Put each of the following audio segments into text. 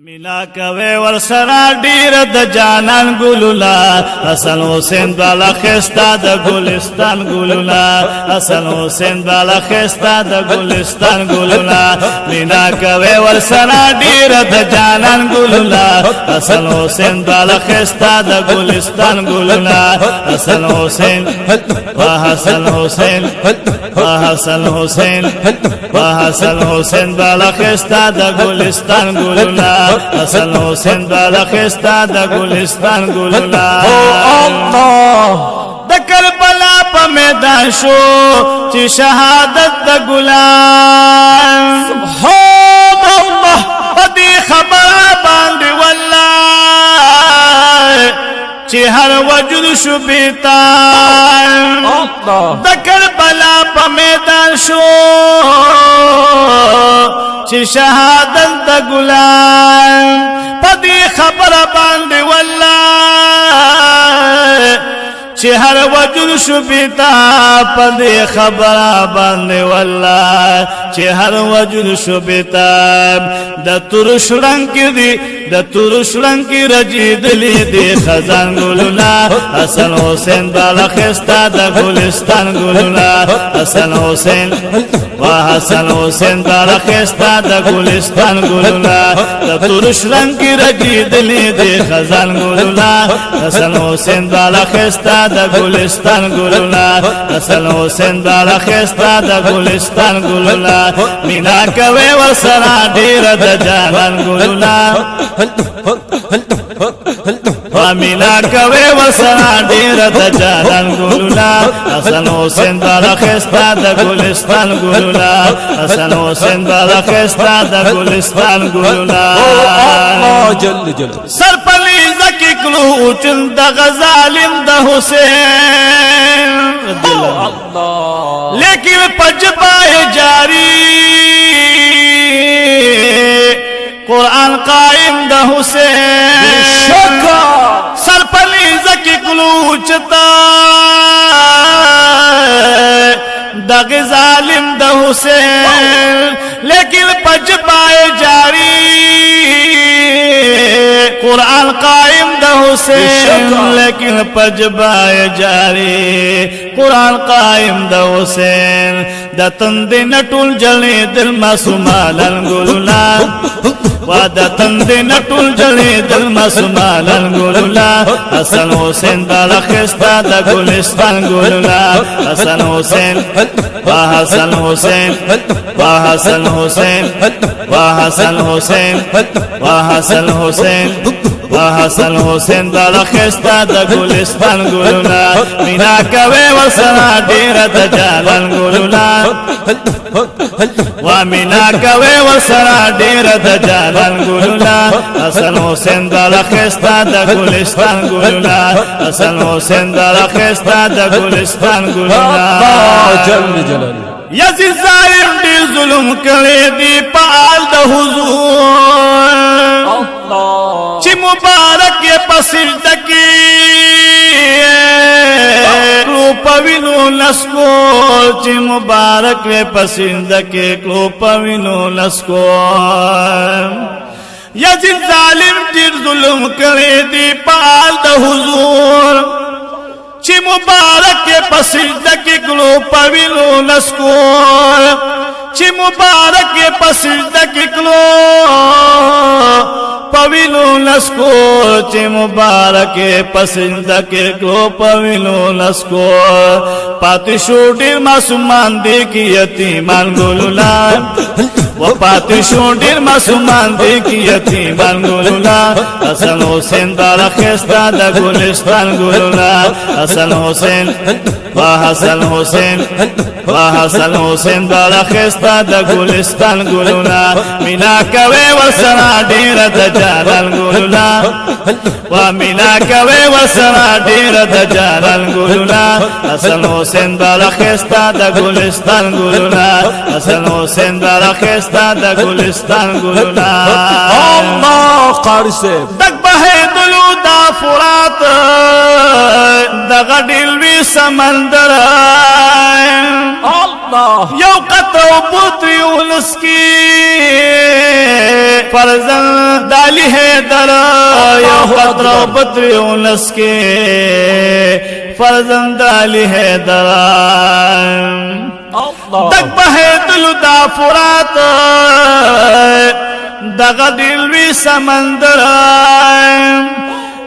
مینا کوي ورسره ډیر د جانان ګلولا حسن حسین بالا خستا د ګلستان ګلولا حسن حسین بالا خستا د ګلستان ګلولا مینا کوي ورسره ډیر د جانان ګلولا حسن حسین بالا خستا د ګلستان ګلولا حسن حسین حسن حسین حسن حسین حسن حسین بالا خستا د ګلستان ګلولا حسن حسین بالا خستا د ګلستان ګلولا الله د کربلا په میدان شو چې شهادت د ګلان سبحان الله دې خبر باندې والله چې هر وجود شو بیتان د کربلا په میدان شو چې شهادت د ګلان پدې خبره باندې والله چې هر وجود شو بیتا پدې خبره باندې والله چې هر وجود شو بیتا د تور شړنګ دی د تور شړنګ رجیدلې دی خزان ګلولا حسن حسین بالا خستا د ګلستان ګلولا حسن حسین حسن حسین بالا خستا د ګلستان ګلولا د تور شړنګ رجیدلې دی خزان ګلولا حسن حسین بالا خستا د ګلستان ګلولا حسن حسین بالا خستا د ګلستان ګلولا مینا کوي ورسره ډیر د جانان ګلولا مینا کوي ورسره ډیر د جانان ګلولا حسن حسین بالا خستا د ګلستان ګلولا حسن حسین بالا خستا د ګلستان ګلولا جل جل سر پلی زکی کلو چن د غزالم د حسین الله لیکن پجبائے جاری قرآن قائم د حسین شکا سر پلی زکی کلو چتا د غزالم د حسین لیکن پجبائے جاری قرآن قائم د حسین لیکن پجبائے جاری قرآن قائم د حسین د تند نټول جلې دل معصومالن ګلولا وا د تند نټول جلې دل معصومالن ګلولا حسن حسین بالا خستا د ګلستان ګلولا حسن حسین حسن حسین حسن حسین حسن حسین حسن حسین حسن حسین بالا خستا د ګلستان ګلولا مینا کوي ورسره ډیر د جانان ګلولا وا مینا کوي ورسره ډیر د جانان ګلولا حسن حسین بالا خستا د ګلستان ګلولا حسن حسین بالا خستا د ګلستان ګلولا جل جلاله یزید ظالم دی ظلم کړي دی پال د حضور الله چې مبارک یې پسند کی کلو پوینو لسکو چې مبارک یې پسند کی کلو پوینو لسکو یزید ظالم دی ظلم کړي دی پال د حضور چې مبارک پسند کې کلو پوینو لسکو چې مبارک پسند کې کلو پوینو لسکو چې مبارک پسند کې کلو پوینو لسکو پاتې شو ډېر معصومان دي کې یتیمان ګلولا و پاتې شو ډېر معصومان دي کې یتیمان ګلولا حسن حسین بالا خستا د ګلستان ګلولا حسن حسین حسن حسین حسن حسین بالا خستا د ګلستان ګلولا مینا کوي ورسره ډیر د جانان ګلولا و مینا کوي ورسره ډیر د جانان ګلولا حسن حسین بالا خستا د ګلستان ګلولا حسن حسین بالا خستا د ګلستان ګلولا الله قاری سے دک بهې دلو دا فرات دغه ډیلوي سمندر الله یو قطره پوتری ولسکی فرزن دالی حیدر یو قطره پوتری ولسکی فرزن دالی حیدر الله دک بهیدلو دا فرات دغه ډیلوي سمندر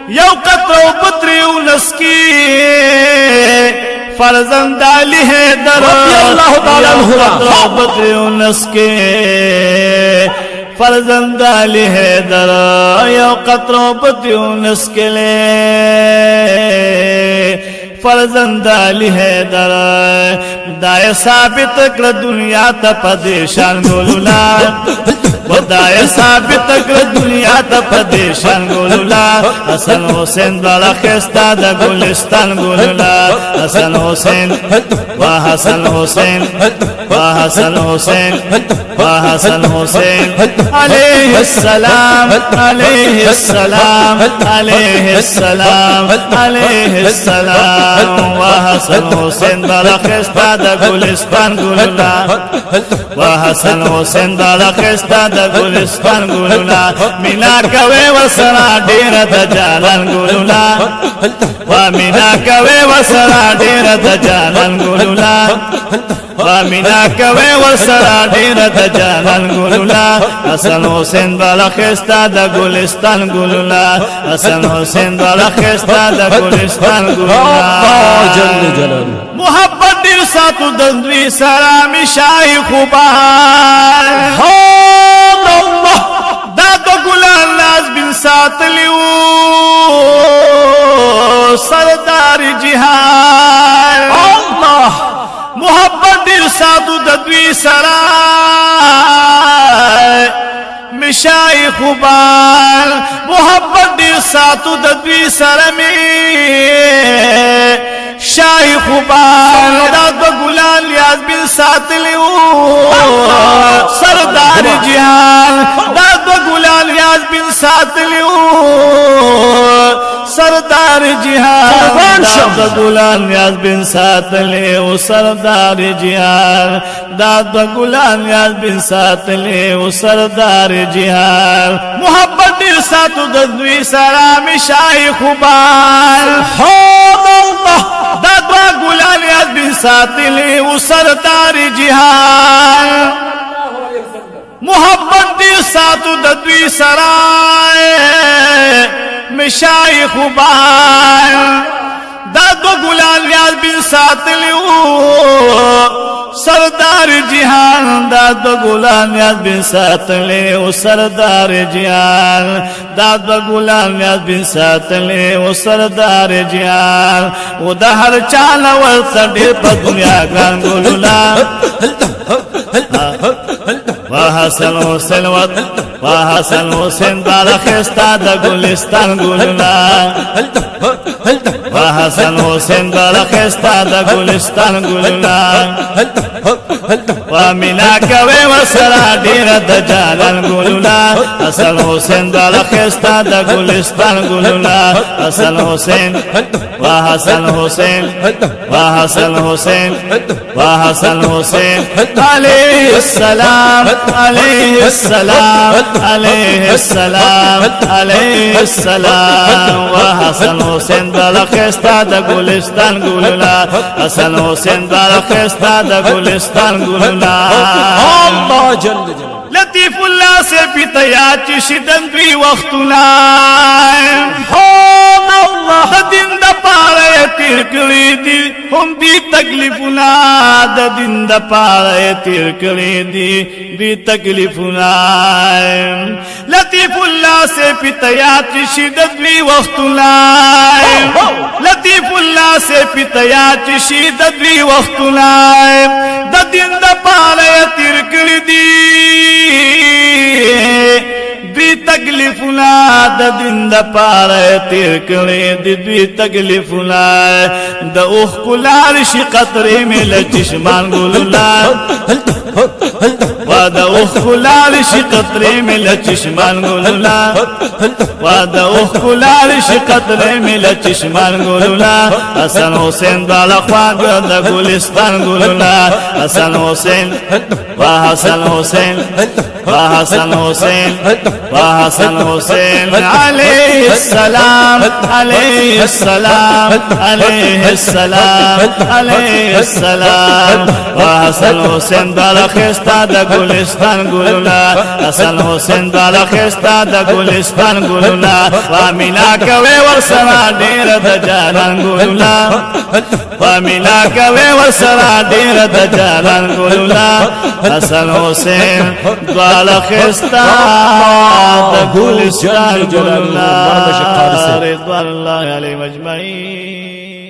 یو قطره پوتری ولسکی فرزند علی حیدر رضی اللہ تعالی عنہ بدر انس کے فرزند علی حیدر یو قطر بدر انس کے لے فرزند علی حیدر دائے ثابت کر دنیا تا پدیشان گولولا ودائے ثابت کر دنیا تا پدیشان گولولا حسن حسین بڑا خیستا دا گلستان گولولا حسن حسین وحسن حسین وحسن حسین وحسن حسین علیہ السلام علیہ السلام علیہ السلام علیہ السلام وحسن حسین بڑا خیستا دا گلستان گولولا وحسن حسین بڑا خیستا دا گلستان گولولا مینا کوي وسرا ډیر د جانان گولولا ومینا کوي وسرا ډیر د جانان گولولا ومینا کوي وسرا ډیر د جانان گولولا حسن حسین بالا خستا د گلستان گولولا حسن حسین بالا خستا د گلستان گولولا الله جل جلاله محبت دل ساتو دندوی سلام شای خوبان الله دا دو گلان ناز بن ساتلیو سردار جہان الله محبت دل ساتو دندوی سلام مشای خوبان محبت دل ساتو دندوی سلمی شای خوبان دا دو گلان لیاز بن ساتلیو سردار جہان دا دو گلان لیاز بن ساتلیو سردار جہان دا دو گلان لیاز بن ساتلیو سردار جہان دا دو گلان لیاز بن ساتلیو سردار جہان محبت دل ساتو ددوی سلام شای خوبان الله دا دو گلان لیاز بن ساتلیو سردار جہان محبت دل ساتو ددوی سرائے مشای خوبان دا دو گلان لیاز بن ساتلیو سردار جہان دا دو گلان لیاز بن ساتلیو سردار جہان دا دو گلان لیاز بن ساتلیو سردار جہان و دا ہر چالا ورسا دیر پا دنیا گران گلولا وحسن حسین وحسن حسین بالا خستا دا گلستان گلولا وحسن حسین بالا خستا دا گلستان گلولا ومینا کوي وسرا ډیر د جانان گلولا حسن حسین بالا خستا دا گلستان گلولا حسن حسین وحسن حسین وحسن حسین وحسن حسین علیہ السلام علیہ السلام علیہ السلام علیہ السلام وحسن حسین بالا خستا دا گلستان گلولا حسن حسین بالا خستا دا گلستان گلولا الله جل جلاله لطیف اللہ سے پیتیات شدن دوی وقتنا الله دا دن دا پارے تیر کری دی ہم دی تکلیفنا دا دن دا پارے تیر کری دی تکلیفنا لطیف اللہ سے پیتیات شدن دوی وقتنا لطیف اللہ سے پیتیات شدن دوی وقتنا دا دن دا پارے تیر کری دی تکلیفنا دا دن دا پارے تیر کری دی تکلیفنا دا اوخ کلار شی قطری میں لچشمان گلولا واده اوخ کلال شي قطره مل چشمان ګلولا واده اوخ کلال شي قطره مل چشمان ګلولا حسن حسین بالا خواږه د ګلستان ګلولا حسن حسین وحسن حسین وحسن حسین وحسن حسین علیہ السلام علیہ السلام علیہ السلام علیہ السلام وحسن حسین بالا خستا د ګلستان ګلولا حسن حسین بالا خستا د ګلستان ګلولا وامینا کوي ورسره ډیر د جانان ګلولا وامینا کوي ورسره ډیر د جانان ګلولا حسن حسین بالا خستا د ګلستان ګلولا رضوان الله علیهم اجمعین